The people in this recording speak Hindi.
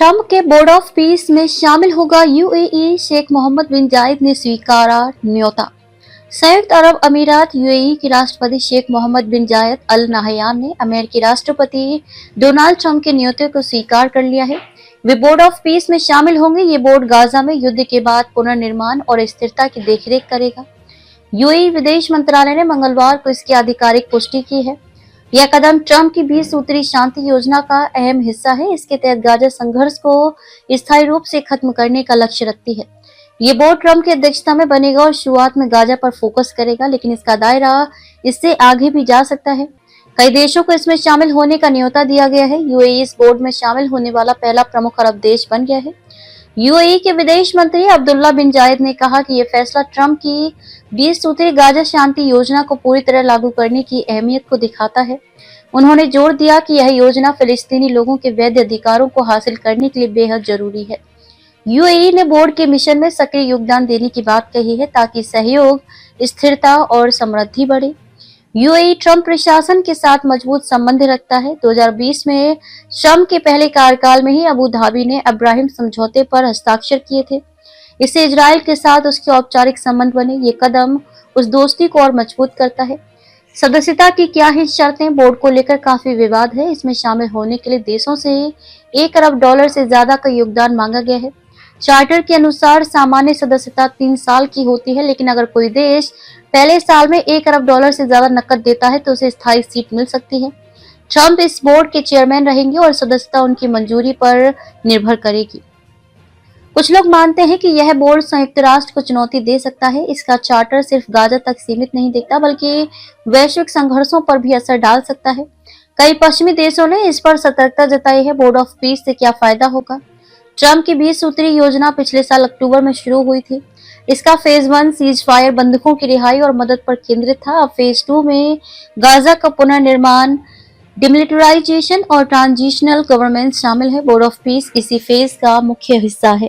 ट्रंप के बोर्ड ऑफ पीस में शामिल होगा यूएई, शेख मोहम्मद बिन जायद ने स्वीकारा न्योता। संयुक्त अरब अमीरात यूएई के राष्ट्रपति शेख मोहम्मद बिन जायद अल नाहयान ने अमेरिकी राष्ट्रपति डोनाल्ड ट्रंप के न्योते को स्वीकार कर लिया है। वे बोर्ड ऑफ पीस में शामिल होंगे। ये बोर्ड गाजा में युद्ध के बाद पुनर्निर्माण और स्थिरता की देखरेख करेगा। यूएई विदेश मंत्रालय ने मंगलवार को इसकी आधिकारिक पुष्टि की है। यह कदम ट्रंप की 20 सूत्री शांति योजना का अहम हिस्सा है। इसके तहत गाजा संघर्ष को स्थायी रूप से खत्म करने का लक्ष्य रखती है। ये बोर्ड ट्रंप की अध्यक्षता में बनेगा और शुरुआत में गाजा पर फोकस करेगा, लेकिन इसका दायरा इससे आगे भी जा सकता है। कई देशों को इसमें शामिल होने का न्योता दिया गया है। यूएई इस बोर्ड में शामिल होने वाला पहला प्रमुख अरब देश बन गया है। यूएई के विदेश मंत्री अब्दुल्ला बिन जायद ने कहा कि यह फैसला ट्रंप की 20 सूत्री गाजा शांति योजना को पूरी तरह लागू करने की अहमियत को दिखाता है। उन्होंने जोर दिया कि यह योजना फिलिस्तीनी लोगों के वैध अधिकारों को हासिल करने के लिए बेहद जरूरी है। यूएई ने बोर्ड के मिशन में सक्रिय योगदान देने की बात कही है ताकि सहयोग, स्थिरता और समृद्धि बढ़े। यूएई ट्रंप प्रशासन के साथ मजबूत संबंध रखता है। 2020 में ट्रंप के पहले कार्यकाल में ही अबू धाबी ने अब्राहिम समझौते पर हस्ताक्षर किए थे। इससे इजराइल के साथ उसके औपचारिक संबंध बने। ये कदम उस दोस्ती को और मजबूत करता है। सदस्यता की क्या ही शर्तें? बोर्ड को लेकर काफी विवाद है। इसमें शामिल होने के लिए देशों से $1 अरब से ज्यादा का योगदान मांगा गया है। चार्टर के अनुसार सामान्य सदस्यता 3 साल की होती है, लेकिन अगर कोई देश पहले साल में $1 अरब से ज्यादा नकद देता है तो उसे स्थायी सीट मिल सकती है। ट्रंप इस बोर्ड के चेयरमैन रहेंगे और सदस्यता उनकी मंजूरी पर निर्भर करेगी। कुछ लोग मानते हैं कि यह बोर्ड संयुक्त राष्ट्र को चुनौती दे सकता है। इसका चार्टर सिर्फ गाजा तक सीमित नहीं दिखता, बल्कि वैश्विक संघर्षों पर भी असर डाल सकता है। कई पश्चिमी देशों ने इस पर सतर्कता जताई है। बोर्ड ऑफ पीस से क्या फायदा होगा? ट्रंप की 20 सूत्री योजना पिछले साल अक्टूबर में शुरू हुई थी। इसका फेज 1 सीज फायर, बंधकों की रिहाई और मदद पर केंद्रित था। अब फेज 2 में गाजा का पुनर्निर्माण, डिमिलिटराइजेशन और ट्रांजिशनल गवर्नमेंट शामिल है। बोर्ड ऑफ पीस इसी फेज का मुख्य हिस्सा है।